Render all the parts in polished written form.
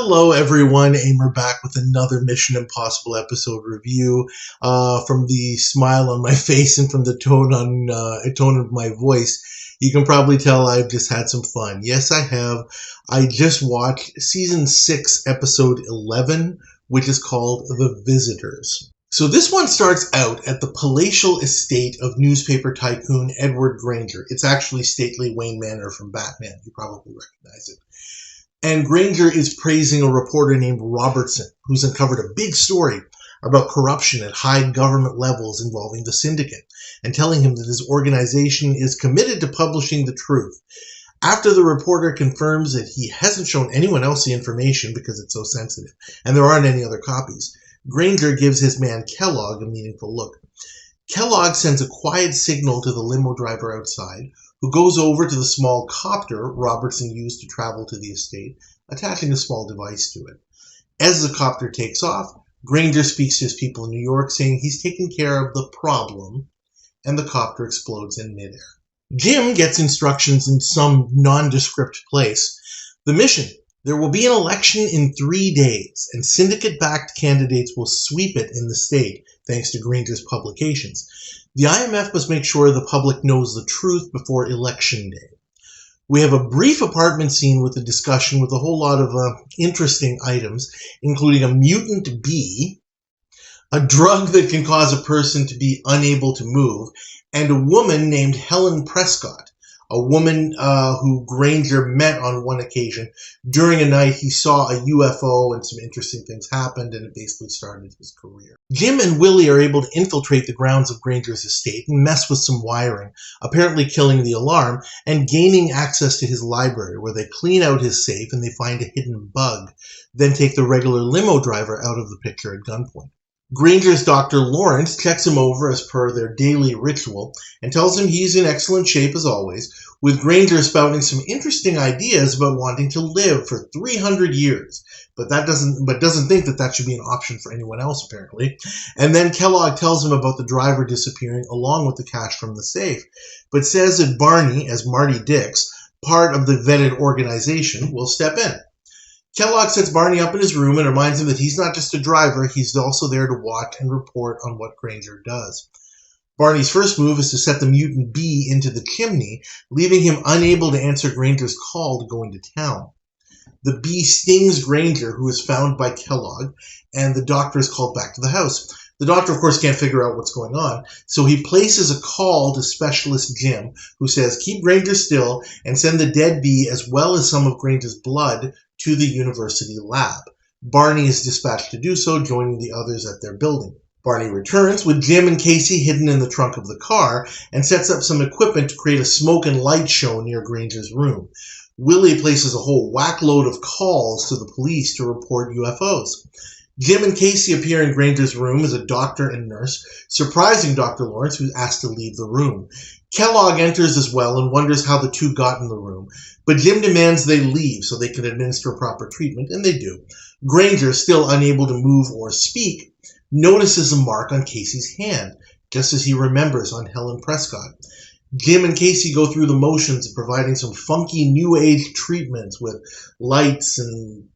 Hello everyone, Aimer back with another Mission Impossible episode review. From the smile on my face and from the tone of my voice, you can probably tell I've just had some fun. Yes, I have. I just watched Season 6, Episode 11, which is called The Visitors. So this one starts out at the palatial estate of newspaper tycoon Edward Granger. It's actually stately Wayne Manor from Batman. You probably recognize it. And Granger is praising a reporter named Robertson, who's uncovered a big story about corruption at high government levels involving the syndicate, and telling him that his organization is committed to publishing the truth. After the reporter confirms that he hasn't shown anyone else the information because it's so sensitive, and there aren't any other copies, Granger gives his man Kellogg a meaningful look. Kellogg sends a quiet signal to the limo driver outside, who goes over to the small copter Robertson used to travel to the estate, attaching a small device to it. As the copter takes off, Granger speaks to his people in New York, saying he's taken care of the problem, and the copter explodes in midair. Jim gets instructions in some nondescript place. The mission: there will be an election in 3 days, and syndicate-backed candidates will sweep it in the state, thanks to Granger's publications. The IMF must make sure the public knows the truth before Election Day. We have a brief apartment scene with a discussion with a whole lot of interesting items, including a mutant bee, a drug that can cause a person to be unable to move, and a woman named Helen Prescott, a woman who Granger met on one occasion. During a night, he saw a UFO and some interesting things happened, and it basically started his career. Jim and Willie are able to infiltrate the grounds of Granger's estate and mess with some wiring, apparently killing the alarm, and gaining access to his library, where they clean out his safe and they find a hidden bug, then take the regular limo driver out of the picture at gunpoint. Granger's Dr. Lawrence checks him over as per their daily ritual and tells him he's in excellent shape as always, with Granger spouting some interesting ideas about wanting to live for 300 years, but doesn't think that should be an option for anyone else apparently. And then Kellogg tells him about the driver disappearing along with the cash from the safe, but says that Barney, as Marty Dix, part of the vetted organization, will step in. Kellogg sets Barney up in his room and reminds him that he's not just a driver, he's also there to watch and report on what Granger does. Barney's first move is to set the mutant bee into the chimney, leaving him unable to answer Granger's call to go into town. The bee stings Granger, who is found by Kellogg, and the doctor is called back to the house. The doctor, of course, can't figure out what's going on, so he places a call to specialist Jim, who says, keep Granger still and send the dead bee as well as some of Granger's blood to the university lab. Barney is dispatched to do so, joining the others at their building. Barney returns with Jim and Casey hidden in the trunk of the car and sets up some equipment to create a smoke and light show near Granger's room. Willie places a whole whack-load of calls to the police to report UFOs. Jim and Casey appear in Granger's room as a doctor and nurse, surprising Dr. Lawrence, who's asked to leave the room. Kellogg enters as well and wonders how the two got in the room, but Jim demands they leave so they can administer proper treatment, and they do. Granger, still unable to move or speak, notices a mark on Casey's hand, just as he remembers on Helen Prescott. Jim and Casey go through the motions of providing some funky new age treatments with lights and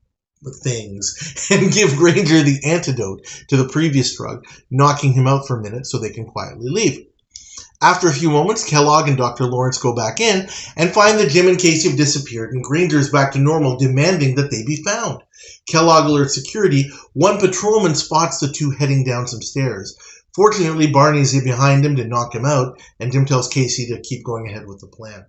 things, and give Granger the antidote to the previous drug, knocking him out for a minute so they can quietly leave. After a few moments, Kellogg and Dr. Lawrence go back in and find that Jim and Casey have disappeared, and Granger is back to normal, demanding that they be found. Kellogg alerts security. One patrolman spots the two heading down some stairs. Fortunately, Barney is behind him to knock him out, and Jim tells Casey to keep going ahead with the plan.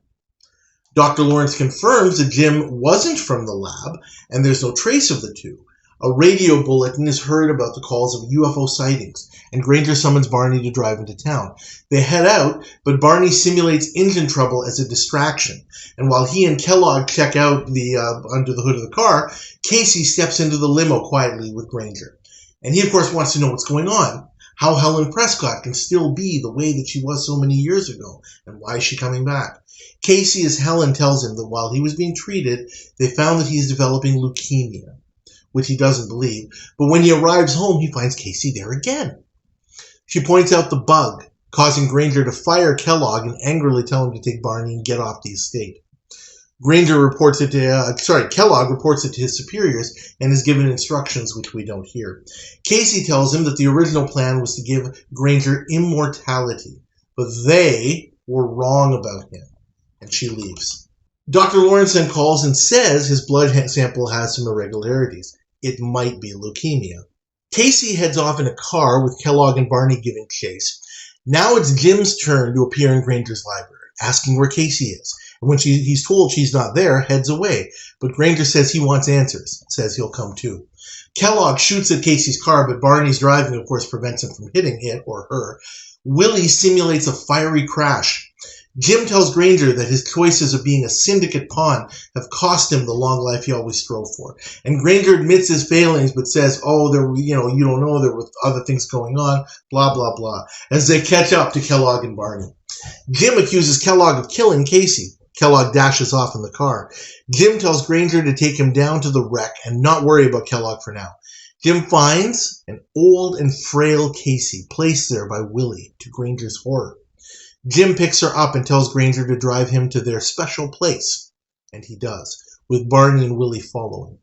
Dr. Lawrence confirms that Jim wasn't from the lab, and there's no trace of the two. A radio bulletin is heard about the calls of UFO sightings, and Granger summons Barney to drive into town. They head out, but Barney simulates engine trouble as a distraction, and while he and Kellogg check out under the hood of the car, Casey steps into the limo quietly with Granger. And he, of course, wants to know what's going on, how Helen Prescott can still be the way that she was so many years ago, and why is she coming back. Casey, as Helen tells him that while he was being treated, they found that he's developing leukemia, which he doesn't believe, but when he arrives home, he finds Casey there again. She points out the bug, causing Granger to fire Kellogg and angrily tell him to take Barney and get off the estate. Granger reports it to, Kellogg reports it to his superiors and is given instructions which we don't hear. Casey tells him that the original plan was to give Granger immortality, but they were wrong about him, and she leaves. Dr. Lawrence then calls and says his blood sample has some irregularities. It might be leukemia. Casey heads off in a car with Kellogg and Barney giving chase. Now it's Jim's turn to appear in Granger's library, asking where Casey is. And when he's told she's not there, heads away. But Granger says he wants answers, says he'll come too. Kellogg shoots at Casey's car, but Barney's driving, of course, prevents him from hitting it or her. Willie simulates a fiery crash. Jim tells Granger that his choices of being a syndicate pawn have cost him the long life he always strove for. And Granger admits his failings, but says, you don't know, there were other things going on, blah, blah, blah, as they catch up to Kellogg and Barney. Jim accuses Kellogg of killing Casey. Kellogg dashes off in the car. Jim tells Granger to take him down to the wreck and not worry about Kellogg for now. Jim finds an old and frail Casey placed there by Willie, to Granger's horror. Jim picks her up and tells Granger to drive him to their special place, and he does, with Barney and Willie following.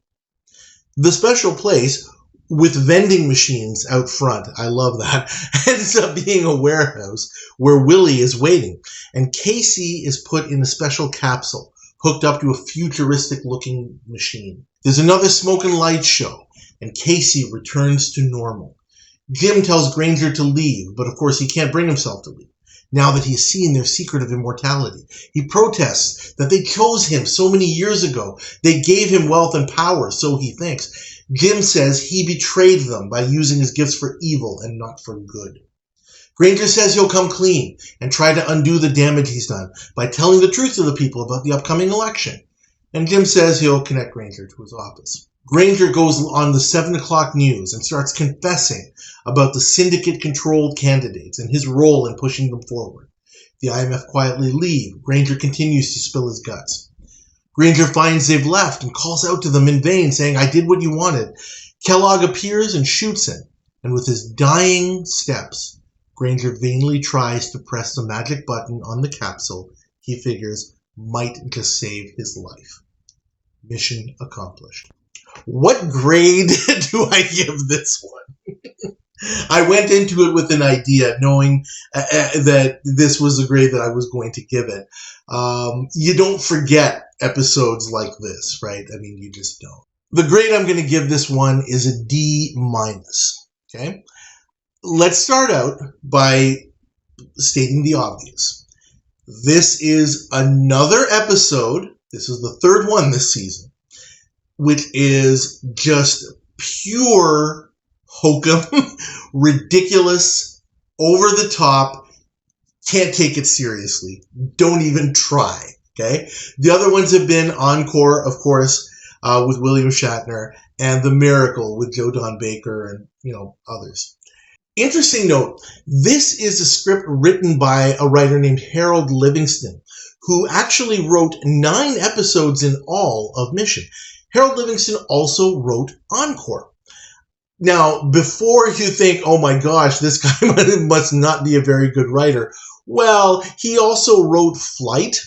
The special place, with vending machines out front, I love that, ends up being a warehouse where Willie is waiting, and Casey is put in a special capsule, hooked up to a futuristic-looking machine. There's another smoke and light show, and Casey returns to normal. Jim tells Granger to leave, but of course he can't bring himself to leave, now that he's seen their secret of immortality. He protests that they chose him so many years ago. They gave him wealth and power, so he thinks. Jim says he betrayed them by using his gifts for evil and not for good. Granger says he'll come clean and try to undo the damage he's done by telling the truth to the people about the upcoming election. And Jim says he'll connect Granger to his office. Granger goes on the 7 o'clock news and starts confessing about the syndicate-controlled candidates and his role in pushing them forward. The IMF quietly leave. Granger continues to spill his guts. Granger finds they've left and calls out to them in vain, saying, "I did what you wanted." Kellogg appears and shoots him, and with his dying steps, Granger vainly tries to press the magic button on the capsule he figures might just save his life. Mission accomplished. What grade do I give this one? I went into it with an idea, knowing that this was the grade that I was going to give it. You don't forget episodes like this, right? I mean, you just don't. The grade I'm going to give this one is a D-. Okay? Let's start out by stating the obvious. This is another episode. This is the third one this season, which is just pure hokum, ridiculous, over the top, can't take it seriously. Don't even try, okay? The other ones have been Encore, of course, with William Shatner, and The Miracle with Joe Don Baker and, others. Interesting note, this is a script written by a writer named Harold Livingston, who actually wrote 9 episodes in all of Mission. Harold Livingston also wrote Encore. Now, before you think, oh my gosh, this guy must not be a very good writer, well, he also wrote Flight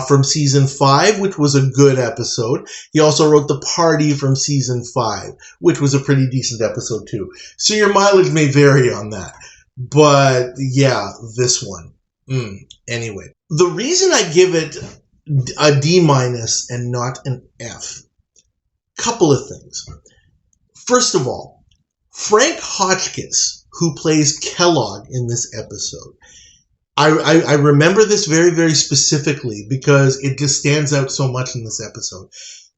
from season 5, which was a good episode. He also wrote The Party from season 5, which was a pretty decent episode too. So your mileage may vary on that. But yeah, this one. Anyway, the reason I give it a D- and not an F, couple of things. First of all, Frank Hotchkiss, who plays Kellogg in this episode, I remember this very, very specifically because it just stands out so much in this episode,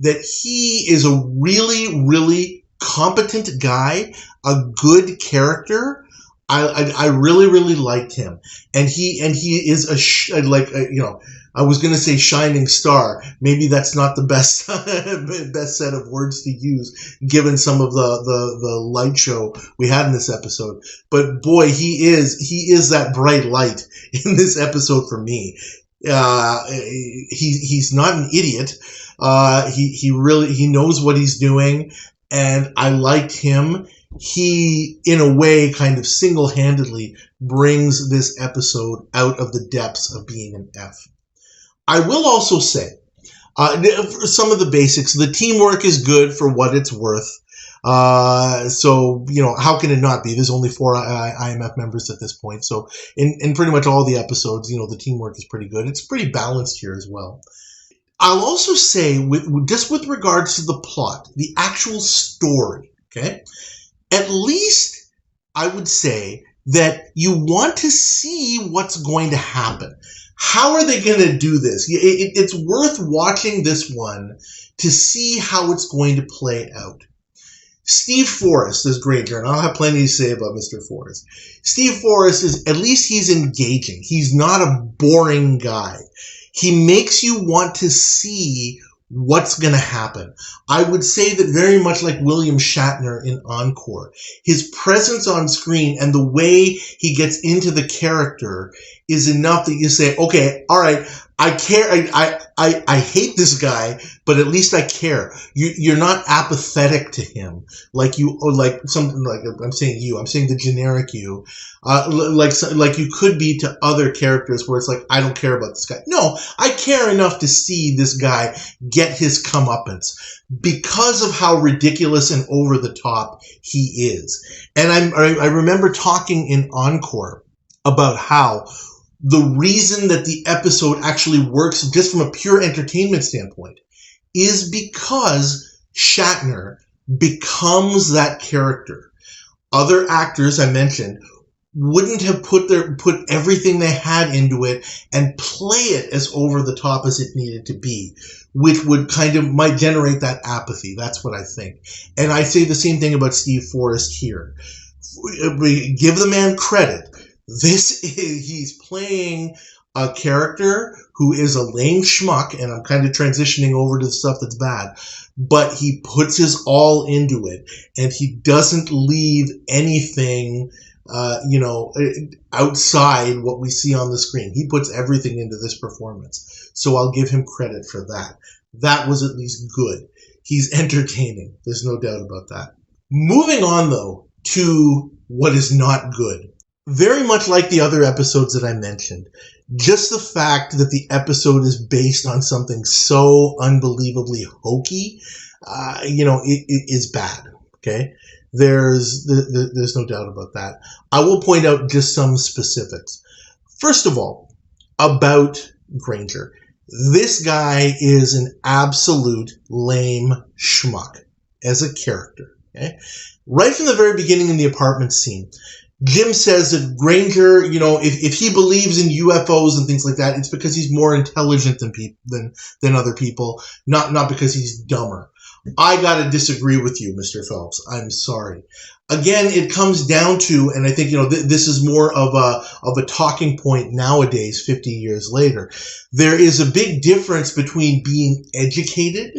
that he is a really, really competent guy, a good character. I really, really liked him, and he is I was going to say shining star. Maybe that's not the best best set of words to use, given some of the light show we had in this episode. But boy, he is that bright light in this episode for me. He's not an idiot. He knows what he's doing, and I liked him. He, in a way, kind of single-handedly brings this episode out of the depths of being an F. I will also say, Some of the basics. The teamwork is good for what it's worth. So, how can it not be? There's only 4 IMF members at this point. So in pretty much all the episodes, the teamwork is pretty good. It's pretty balanced here as well. I'll also say, with regards to the plot, the actual story, okay, at least I would say that you want to see what's going to happen. How are they going to do this? It's worth watching this one to see how it's going to play out. Steve Forrest is Granger, and I'll have plenty to say about Mr. Forrest. Steve Forrest at least he's engaging. He's not a boring guy. He makes you want to see what's going to happen. I would say that very much like William Shatner in Encore, his presence on screen and the way he gets into the character is enough that you say, okay, all right, I care. I hate this guy, but at least I care. You're not apathetic to him like something like I'm saying the generic you, like you could be to other characters where it's like, I don't care about this guy. No, I care enough to see this guy get his comeuppance because of how ridiculous and over the top he is. And I remember talking in Encore about how the reason that the episode actually works just from a pure entertainment standpoint is because Shatner becomes that character. Other actors I mentioned wouldn't have put everything they had into it and play it as over the top as it needed to be, which would might generate that apathy. That's what I think. And I say the same thing about Steve Forrest here. Give the man credit. He's playing a character who is a lame schmuck, and I'm kind of transitioning over to the stuff that's bad, but he puts his all into it, and he doesn't leave anything, outside what we see on the screen. He puts everything into this performance. So I'll give him credit for that. That was at least good. He's entertaining. There's no doubt about that. Moving on, though, to what is not good. Very much like the other episodes that I mentioned, just the fact that the episode is based on something so unbelievably hokey, it is bad. Okay, there's no doubt about that. I will point out just some specifics. First of all, about Granger, this guy is an absolute lame schmuck as a character. Okay, right from the very beginning in the apartment scene, Jim says that Granger, if he believes in UFOs and things like that, it's because he's more intelligent than other people, not because he's dumber. I gotta disagree with you, Mr. Phelps. I'm sorry. Again, it comes down to, and I think this is more of a talking point nowadays, 50 years later. There is a big difference between being educated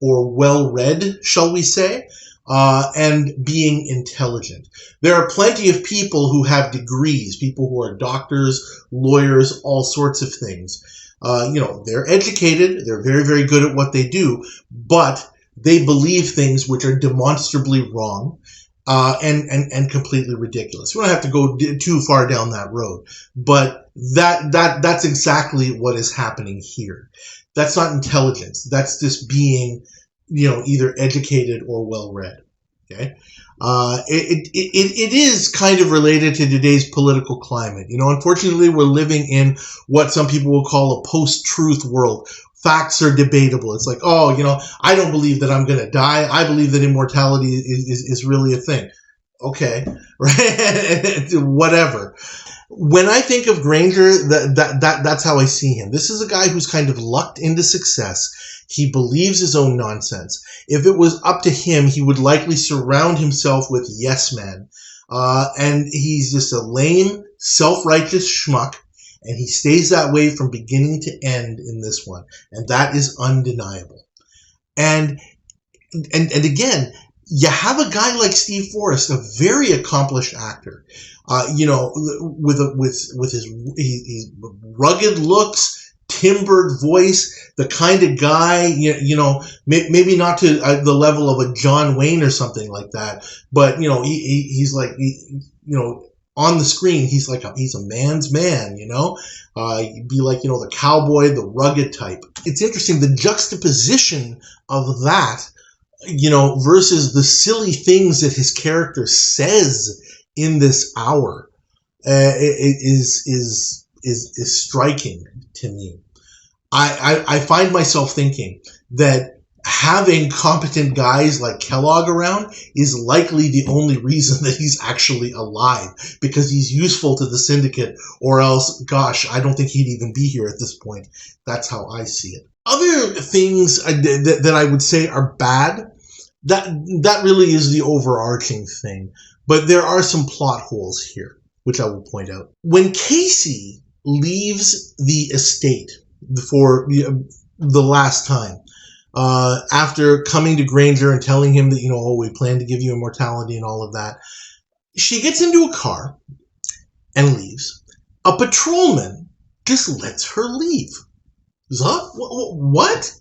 or well-read, shall we say, and being intelligent. There are plenty of people who have degrees, people who are doctors, lawyers, all sorts of things. They're educated, they're very, very good at what they do, but they believe things which are demonstrably wrong, and completely ridiculous. We don't have to go too far down that road, but that's exactly what is happening here. That's not intelligence. That's just being either educated or well-read. Okay, it is kind of related to today's political climate. Unfortunately, we're living in what some people will call a post-truth world. Facts are debatable. It's like, I don't believe that I'm going to die. I believe that immortality is really a thing. Okay, right? Whatever. When I think of Granger, that's how I see him. This is a guy who's kind of lucked into success. He believes his own nonsense. If it was up to him, he would likely surround himself with yes men. And he's just a lame, self-righteous schmuck, and he stays that way from beginning to end in this one. And that is undeniable. And again, you have a guy like Steve Forrest, a very accomplished actor, with his rugged looks, timbered voice, the kind of guy, maybe not to the level of a John Wayne or something like that, but he's like, on the screen, he's a man's man, you know. You'd be like, you know, the cowboy, the rugged type. It's interesting, the juxtaposition of that, you know, versus the silly things that his character says in this hour, is striking to me. I find myself thinking that having competent guys like Kellogg around is likely the only reason that he's actually alive, because he's useful to the syndicate, or else, gosh, I don't think he'd even be here at this point. That's how I see it. Other things that I would say are bad, that really is the overarching thing. But there are some plot holes here, which I will point out. When Casey leaves the estate for the last time, after coming to Granger and telling him that, you know, oh, we plan to give you immortality and all of that, she gets into a car and leaves. A patrolman just lets her leave. What?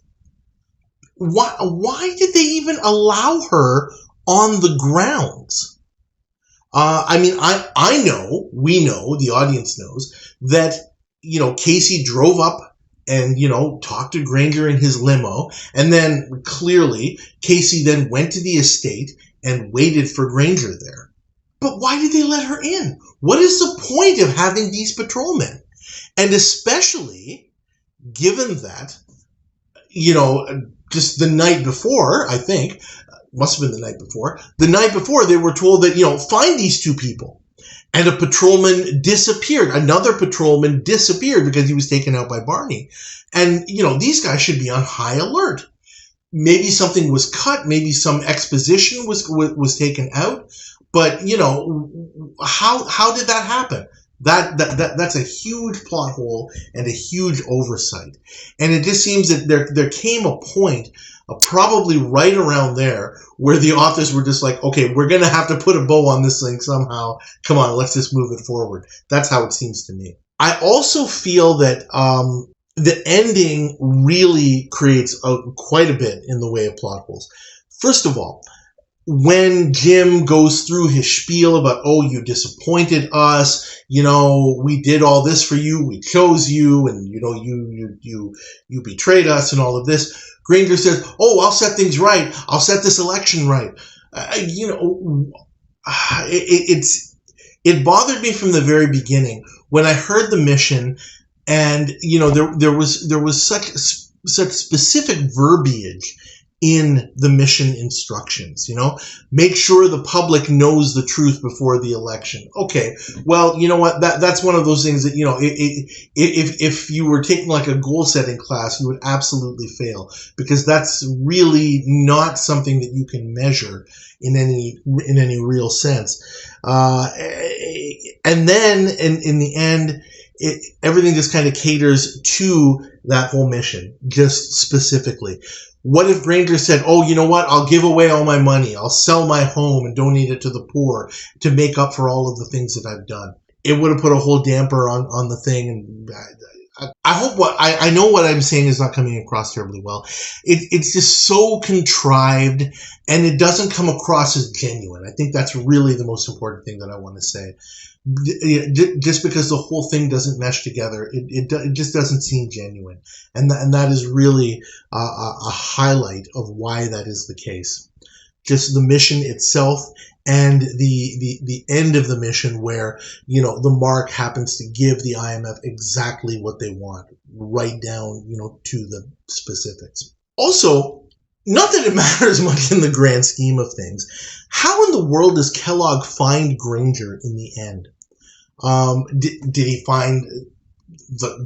Why did they even allow her on the grounds? I mean, I know, we know, the audience knows that, you know, Casey drove up and, you know, talked to Granger in his limo, and then clearly Casey then went to the estate and waited for Granger there. But why did they let her in? What is the point of having these patrolmen? And especially given that, you know, just the night before, I think, must have been the night before they were told that, you know, find these two people. And a patrolman disappeared. Another patrolman disappeared because he was taken out by Barney. And, you know, these guys should be on high alert. Maybe something was cut. Maybe some exposition was taken out. But, you know, how did that happen? That's a huge plot hole and a huge oversight. And it just seems that there came a point, probably right around there, where the authors were just like, okay, we're going to have to put a bow on this thing somehow. Come on, let's just move it forward. That's how it seems to me. I also feel that the ending really creates quite a bit in the way of plot holes. First of all, when Jim goes through his spiel about, oh, you disappointed us, you know, we did all this for you, we chose you, and, you know, you betrayed us and all of this, Granger says, oh, I'll set things right, I'll set this election right. You know, it bothered me from the very beginning when I heard the mission, and, you know, there was such specific verbiage in the mission instructions, you know, make sure the public knows the truth before the election. Okay, well, you know what, that's one of those things that, you know, if you were taking like a goal setting class, you would absolutely fail, because that's really not something that you can measure in any real sense. And then in the end, everything just kind of caters to that whole mission, just specifically. What if Granger said, oh, you know what, I'll give away all my money, I'll sell my home and donate it to the poor to make up for all of the things that I've done? It would have put a whole damper on the thing. And I hope I know what I'm saying is not coming across terribly well. It's just so contrived, and it doesn't come across as genuine. I think that's really the most important thing that I want to say. Just because the whole thing doesn't mesh together, it just doesn't seem genuine, and that is really a highlight of why that is the case. Just the mission itself and the end of the mission, where, you know, the mark happens to give the IMF exactly what they want, right down, you know, to the specifics. Also, not that it matters much in the grand scheme of things, how in the world does Kellogg find Granger in the end? Did he find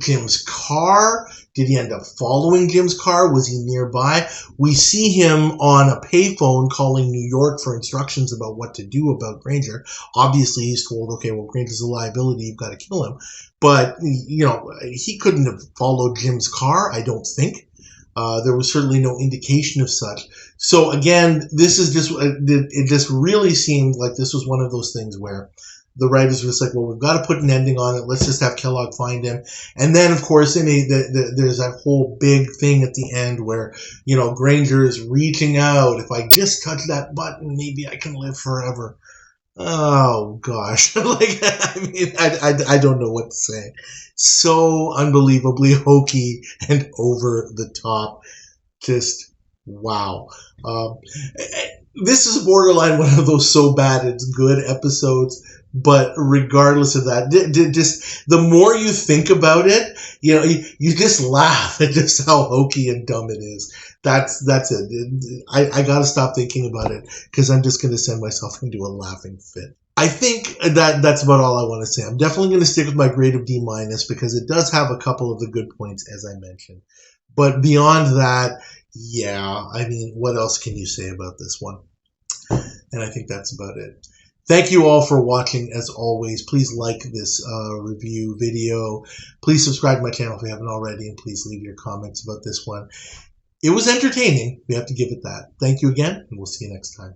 Jim's car? Did he end up following Jim's car? Was he nearby? We see him on a payphone calling New York for instructions about what to do about Granger. Obviously, he's told, okay, well, Granger's a liability, you've got to kill him. But, you know, he couldn't have followed Jim's car, I don't think. There was certainly no indication of such. So again, this is just, it just really seemed like this was one of those things where the writers were just like, well, we've got to put an ending on it. Let's just have Kellogg find him. And then, of course, there's that whole big thing at the end where, you know, Granger is reaching out. If I just touch that button, maybe I can live forever. Oh gosh, like I mean, I don't know what to say. So unbelievably hokey and over the top. Just wow. Um, this is borderline one of those so bad it's good episodes. But regardless of that, just the more you think about it, you just laugh at just how hokey and dumb it is. That's it. I got to stop thinking about it because I'm just going to send myself into a laughing fit. I think that's about all I want to say. I'm definitely going to stick with my grade of D minus because it does have a couple of the good points, as I mentioned. But beyond that, yeah, I mean, what else can you say about this one? And I think that's about it. Thank you all for watching. As always, please like this review video. Please subscribe to my channel if you haven't already, and please leave your comments about this one. It was entertaining. We have to give it that. Thank you again, and we'll see you next time.